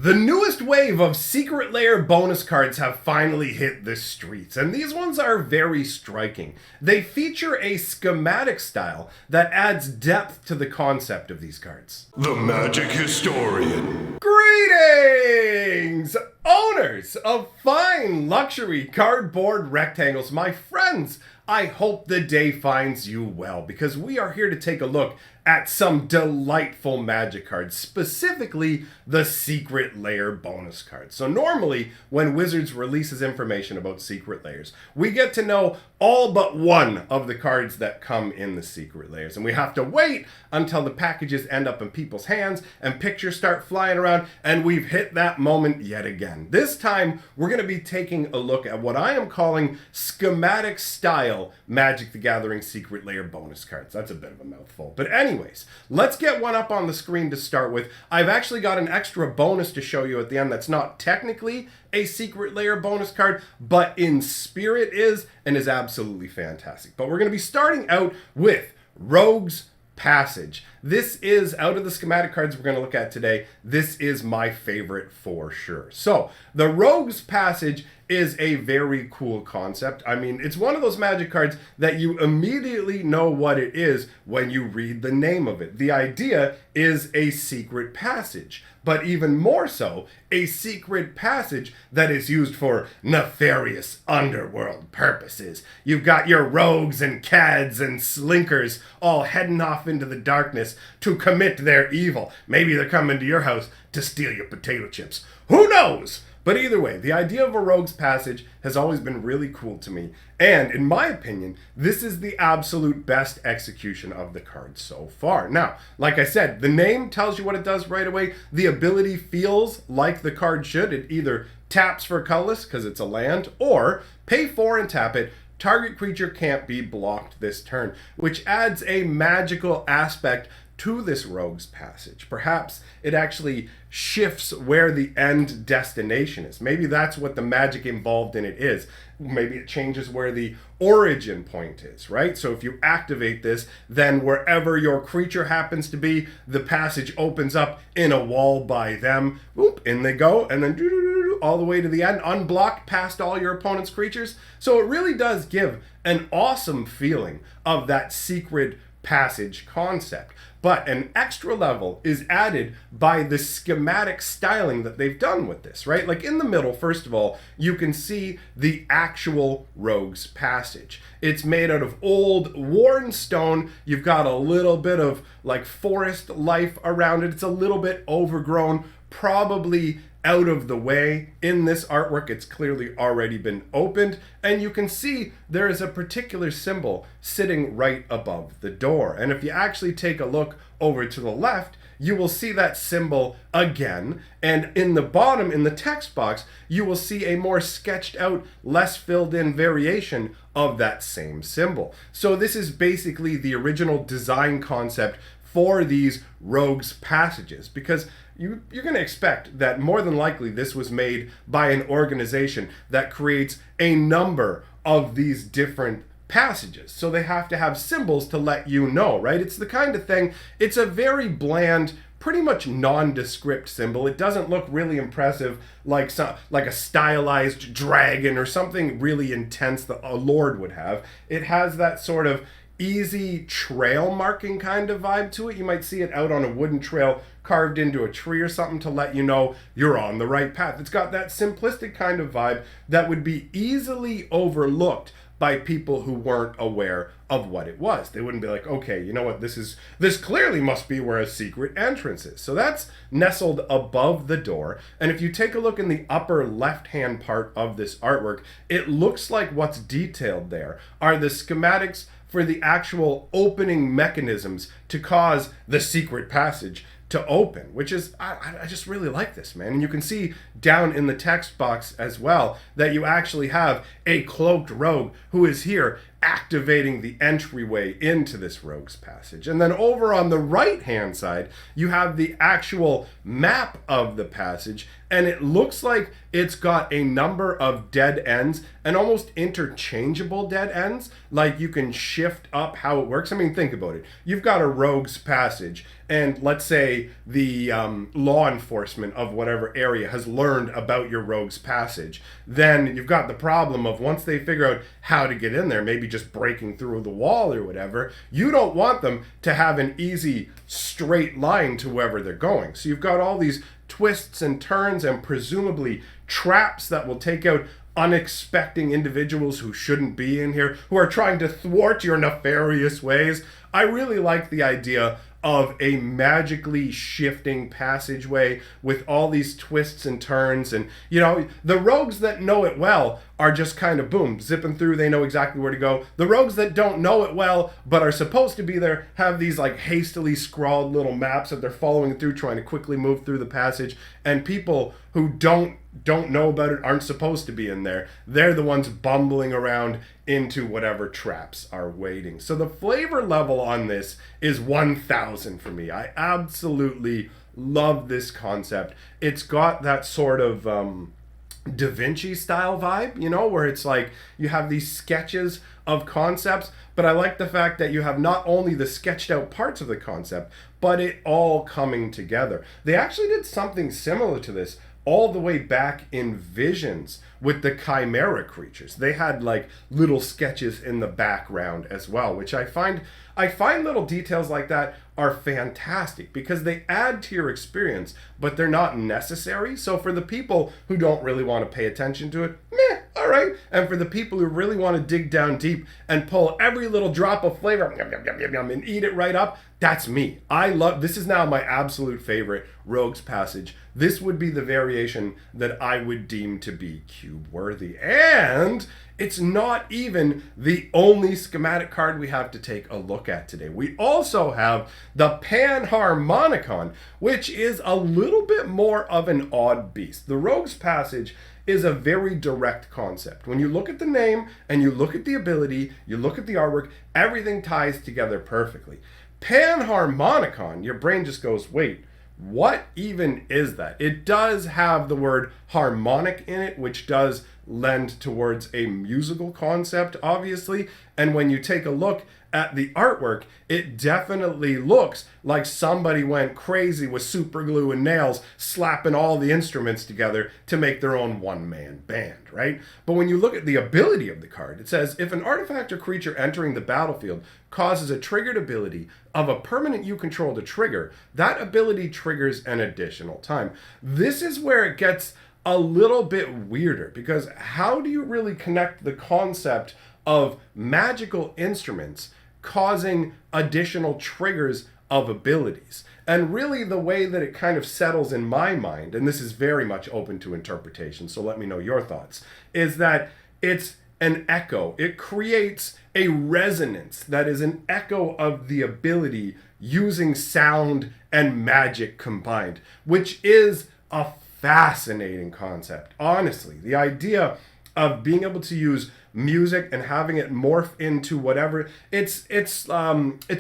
The newest wave of Secret Lair bonus cards have finally hit the streets, and these ones are very striking. They feature a schematic style that adds depth to the concept of these cards. The Magic Historian. Greetings, owners of fine luxury cardboard rectangles, my friends. I hope the day finds you well, because we are here to take a look at some delightful Magic cards, specifically the Secret Lair bonus cards. So normally, when Wizards releases information about Secret Lairs, we get to know all but one of the cards that come in the Secret Lairs, and we have to wait until the packages end up in people's hands and pictures start flying around, and we've hit that moment yet again. This time, we're going to be taking a look at what I am calling schematic style Magic the Gathering Secret Lair bonus cards. That's a bit of a mouthful, but anyways, let's get one up on the screen to start with. I've actually got an extra bonus to show you at the end that's not technically a Secret Lair bonus card, but in spirit is, and is absolutely fantastic. But we're going to be starting out with Rogue's Passage. This is, out of the schematic cards we're going to look at today, this is my favorite for sure. So, the Rogue's Passage is a very cool concept. I mean, it's one of those Magic cards that you immediately know what it is when you read the name of it. The idea is a secret passage, but even more so, a secret passage that is used for nefarious underworld purposes. You've got your rogues and cads and slinkers all heading off into the darkness to commit their evil. Maybe they're coming to your house to steal your potato chips. Who knows? But either way, the idea of a Rogue's Passage has always been really cool to me. And in my opinion, this is the absolute best execution of the card so far. Now, like I said, the name tells you what it does right away. The ability feels like the card should. It either taps for colorless because it's a land, or pay 4 and tap it. Target creature can't be blocked this turn, which adds a magical aspect to this Rogue's Passage. Perhaps it actually shifts where the end destination is. Maybe that's what the magic involved in it is. Maybe it changes where the origin point is, right? So if you activate this, then wherever your creature happens to be, the passage opens up in a wall by them. Whoop, in they go, and then all the way to the end, unblocked past all your opponent's creatures. So it really does give an awesome feeling of that secret passage concept. But an extra level is added by the schematic styling that they've done with this, right? Like in the middle, first of all, you can see the actual Rogue's Passage. It's made out of old, worn stone. You've got a little bit of like forest life around it. It's a little bit overgrown, probably out of the way. In this artwork, it's clearly already been opened, and you can see there is a particular symbol sitting right above the door. And if you actually take a look over to the left, you will see that symbol again, and in the bottom, in the text box, you will see a more sketched out, less filled in variation of that same symbol. So this is basically the original design concept for these Rogue's Passages, because you're going to expect that more than likely this was made by an organization that creates a number of these different passages. So they have to have symbols to let you know, right? It's the kind of thing, it's a very bland, pretty much nondescript symbol. It doesn't look really impressive like a stylized dragon or something really intense that a lord would have. It has that sort of easy trail marking kind of vibe to it. You might see it out on a wooden trail carved into a tree or something to let you know you're on the right path. It's got that simplistic kind of vibe that would be easily overlooked by people who weren't aware of what it was. They wouldn't be like, okay, you know what, this clearly must be where a secret entrance is. So that's nestled above the door. And if you take a look in the upper left-hand part of this artwork, it looks like what's detailed there are the schematics for the actual opening mechanisms to cause the secret passage to open, which is, I just really like this, man. And you can see down in the text box as well that you actually have a cloaked rogue who is here activating the entryway into this rogue's passage. And then over on the right hand side, you have the actual map of the passage, and it looks like it's got a number of dead ends and almost interchangeable dead ends. Like you can shift up how it works. I mean, think about it. You've got a rogue's passage, and let's say the law enforcement of whatever area has learned about your rogue's passage. Then you've got the problem of once they figure out how to get in there, maybe just breaking through the wall or whatever, you don't want them to have an easy straight line to wherever they're going. So you've got all these twists and turns and presumably traps that will take out unexpected individuals who shouldn't be in here, who are trying to thwart your nefarious ways. I really like the idea of a magically shifting passageway with all these twists and turns. And, you know, the rogues that know it well are just kind of, boom, zipping through. They know exactly where to go. The rogues that don't know it well, but are supposed to be there, have these like hastily scrawled little maps that they're following through, trying to quickly move through the passage. And people who don't know about it, aren't supposed to be in there, they're the ones bumbling around into whatever traps are waiting. So the flavor level on this is 1,000 for me. I absolutely love this concept. It's got that sort of Da Vinci style vibe, you know, where it's like you have these sketches of concepts, but I like the fact that you have not only the sketched out parts of the concept, but it all coming together. They actually did something similar to this all the way back in Visions with the Chimera creatures. They had like little sketches in the background as well, which I find little details like that are fantastic because they add to your experience, but they're not necessary. So for the people who don't really want to pay attention to it, meh, all right. And for the people who really want to dig down deep and pull every little drop of flavor and eat it right up, that's me. I love, this is now my absolute favorite Rogue's Passage. This would be the variation that I would deem to be cube worthy. And it's not even the only schematic card we have to take a look at today. We also have the Panharmonicon, which is a little bit more of an odd beast. The Rogue's Passage is a very direct concept. When you look at the name and you look at the ability, you look at the artwork, everything ties together perfectly. Panharmonicon, your brain just goes, wait, what even is that? It does have the word harmonic in it, which does lend towards a musical concept, obviously. And when you take a look at the artwork, it definitely looks like somebody went crazy with super glue and nails, slapping all the instruments together to make their own one-man band, right? But when you look at the ability of the card, it says, if an artifact or creature entering the battlefield causes a triggered ability of a permanent you control to trigger, that ability triggers an additional time. This is where it gets a little bit weirder, because how do you really connect the concept of magical instruments causing additional triggers of abilities? And really the way that it kind of settles in my mind, and this is very much open to interpretation, so let me know your thoughts, is that it's an echo. It creates a resonance that is an echo of the ability using sound and magic combined, which is a fascinating concept. Honestly, the idea of being able to use music and having it morph into whatever, it's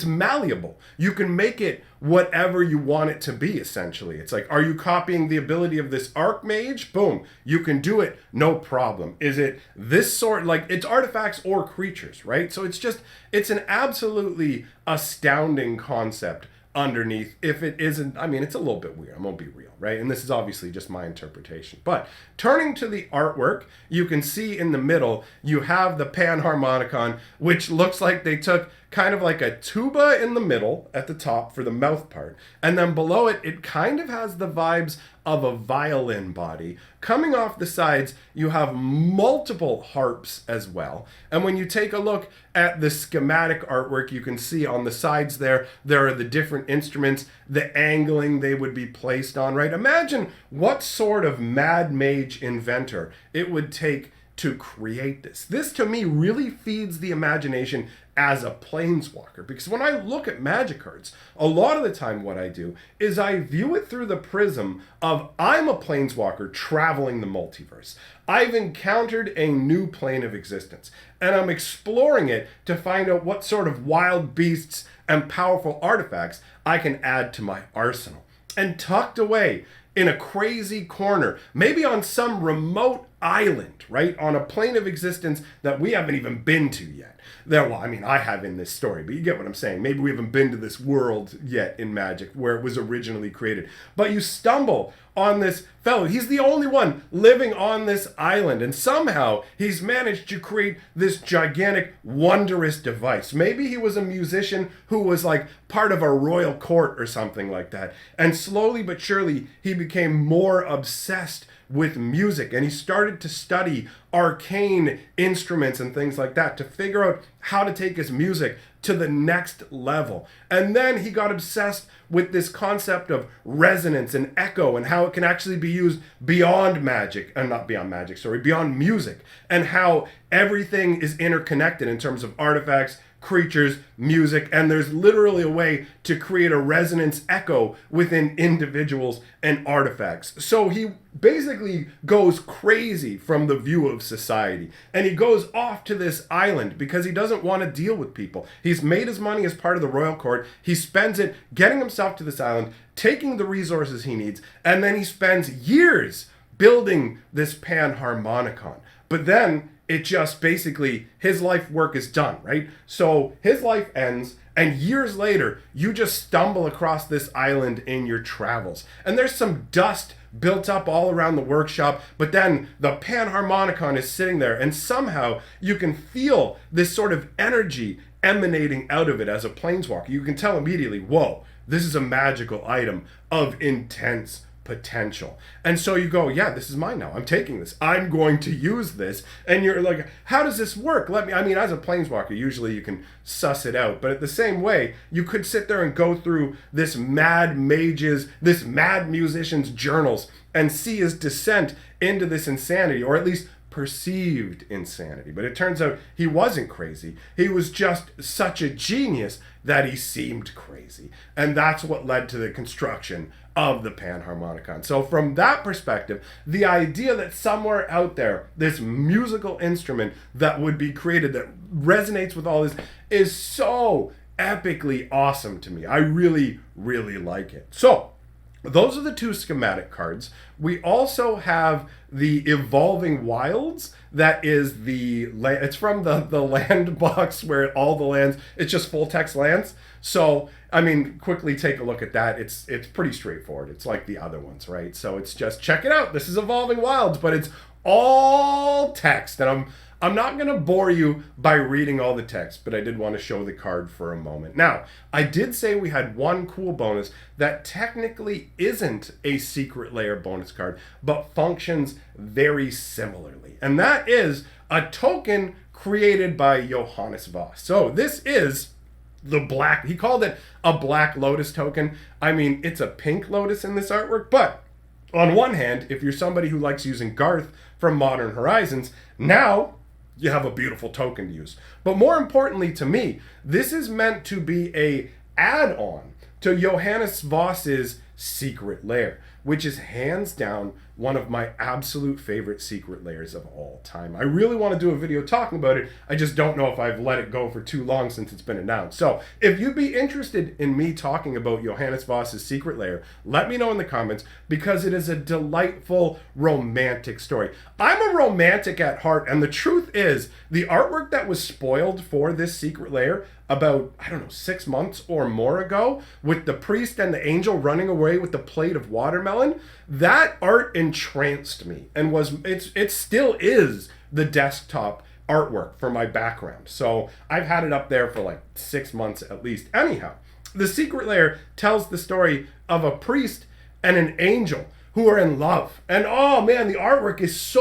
malleable. You can make it whatever you want it to be, essentially. It's like, are you copying the ability of this archmage? Boom, you can do it, no problem. Is it this sort, like, it's artifacts or creatures, right? So it's an absolutely astounding concept underneath. If it isn't, I mean, it's a little bit weird, I'm gonna be real, right? And this is obviously just my interpretation. But turning to the artwork, you can see in the middle you have the Panharmonicon, which looks like they took kind of like a tuba in the middle at the top for the mouth part, and then below it, it kind of has the vibes of a violin body. Coming off the sides, you have multiple harps as well. And when you take a look at the schematic artwork, you can see on the sides there are the different instruments, the angling they would be placed on, right? Imagine what sort of mad mage inventor it would take to create this. This to me really feeds the imagination as a planeswalker. Because when I look at Magic cards, a lot of the time what I do is I view it through the prism of I'm a planeswalker traveling the multiverse. I've encountered a new plane of existence, and I'm exploring it to find out what sort of wild beasts and powerful artifacts I can add to my arsenal. And tucked away in a crazy corner, maybe on some remote island, right? On a plane of existence that we haven't even been to yet. Well, I mean, I have in this story, but you get what I'm saying. Maybe we haven't been to this world yet in Magic where it was originally created. But you stumble on this fellow. He's the only one living on this island, and somehow he's managed to create this gigantic, wondrous device. Maybe he was a musician who was like part of a royal court or something like that. And slowly but surely, he became more obsessed with music, and he started to study arcane instruments and things like that to figure out how to take his music to the next level. And then he got obsessed with this concept of resonance and echo and how it can actually be used beyond magic, and not beyond magic, sorry, beyond music, and how everything is interconnected in terms of artifacts, creatures, music, and there's literally a way to create a resonance echo within individuals and artifacts. So he basically goes crazy from the view of society, and he goes off to this island because he doesn't want to deal with people. He's made his money as part of the royal court. He spends it getting himself to this island, taking the resources he needs, and then he spends years building this panharmonicon. But then it just basically, his life work is done, right? So his life ends, and years later, you just stumble across this island in your travels. And there's some dust built up all around the workshop, but then the panharmonicon is sitting there, and somehow you can feel this sort of energy emanating out of it as a planeswalker. You can tell immediately, whoa, this is a magical item of intense potential. And so you go, yeah, this is mine now. I'm taking this. I'm going to use this. And you're like, how does this work? I mean, as a planeswalker, usually you can suss it out. But at the same way, you could sit there and go through this mad musician's journals and see his descent into this insanity, or at least perceived insanity. But it turns out he wasn't crazy. He was just such a genius that he seemed crazy. And that's what led to the construction of the panharmonicon. So from that perspective, the idea that somewhere out there, this musical instrument that would be created that resonates with all this is so epically awesome to me. I really, really like it. So those are the two schematic cards. We also have the Evolving Wilds. That is it's from the land box where all the lands, it's just full text lands. So, I mean, quickly take a look at that. It's pretty straightforward. It's like the other ones, right? So it's just, check it out. This is Evolving Wilds, but it's all text. And I'm not going to bore you by reading all the text, but I did want to show the card for a moment. Now, I did say we had one cool bonus that technically isn't a Secret Lair bonus card, but functions very similarly. And that is a token created by Johannes Voss. So this is the black, he called it a Black Lotus token. I mean, it's a pink lotus in this artwork, but on one hand, if you're somebody who likes using Garth from Modern Horizons, now you have a beautiful token to use. But more importantly to me, this is meant to be a add-on to Johannes Voss's Secret Lair, which is hands down one of my absolute favorite secret lairs of all time. I really want to do a video talking about it. I just don't know if I've let it go for too long since it's been announced. So if you'd be interested in me talking about Johannes Voss's Secret Lair, let me know in the comments, because it is a delightful romantic story. I'm a romantic at heart, and the truth is, the artwork that was spoiled for this Secret Lair about, 6 months or more ago, with the priest and the angel running away with the plate of watermelon, that art entranced me, and it still is the desktop artwork for my background. So I've had it up there for like 6 months at least. Anyhow, the Secret Lair tells the story of a priest and an angel who are in love. And oh man, the artwork is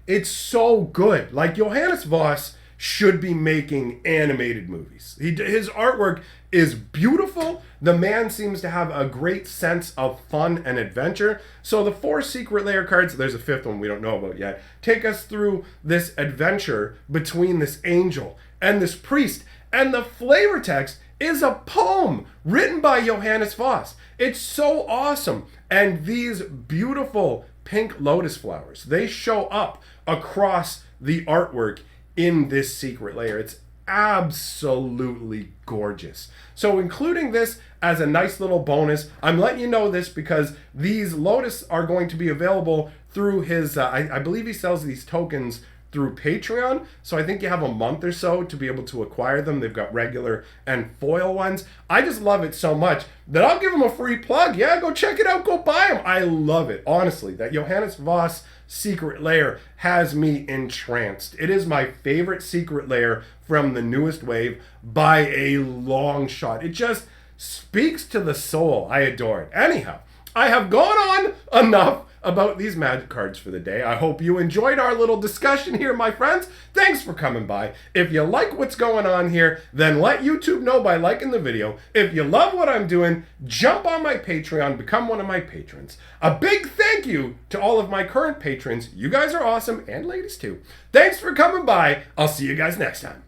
it's so good. Like, Johannes Voss should be making animated movies. His artwork is beautiful. The man seems to have a great sense of fun and adventure. So the 4 Secret Lair cards, there's a 5th one we don't know about yet, take us through this adventure between this angel and this priest. And the flavor text is a poem written by Johannes Voss. It's so awesome. And these beautiful pink lotus flowers, they show up across the artwork in this secret layer. It's absolutely gorgeous. So including this as a nice little bonus, I'm letting you know this because these lotus are going to be available through his, I believe he sells these tokens through Patreon. So I think you have a month or so to be able to acquire them. They've got regular and foil ones. I just love it so much that I'll give them a free plug. Yeah, go check it out. Go buy them. I love it. Honestly, that Johannes Voss secret layer has me entranced. It is my favorite secret layer from the newest wave by a long shot. It just speaks to the soul. I adore it. Anyhow, I have gone on enough about these magic cards for the day. I hope you enjoyed our little discussion here, my friends. Thanks for coming by. If you like what's going on here, then let YouTube know by liking the video. If you love what I'm doing, jump on my Patreon, become one of my patrons. A big thank you to all of my current patrons. You guys are awesome, and ladies too. Thanks for coming by. I'll see you guys next time.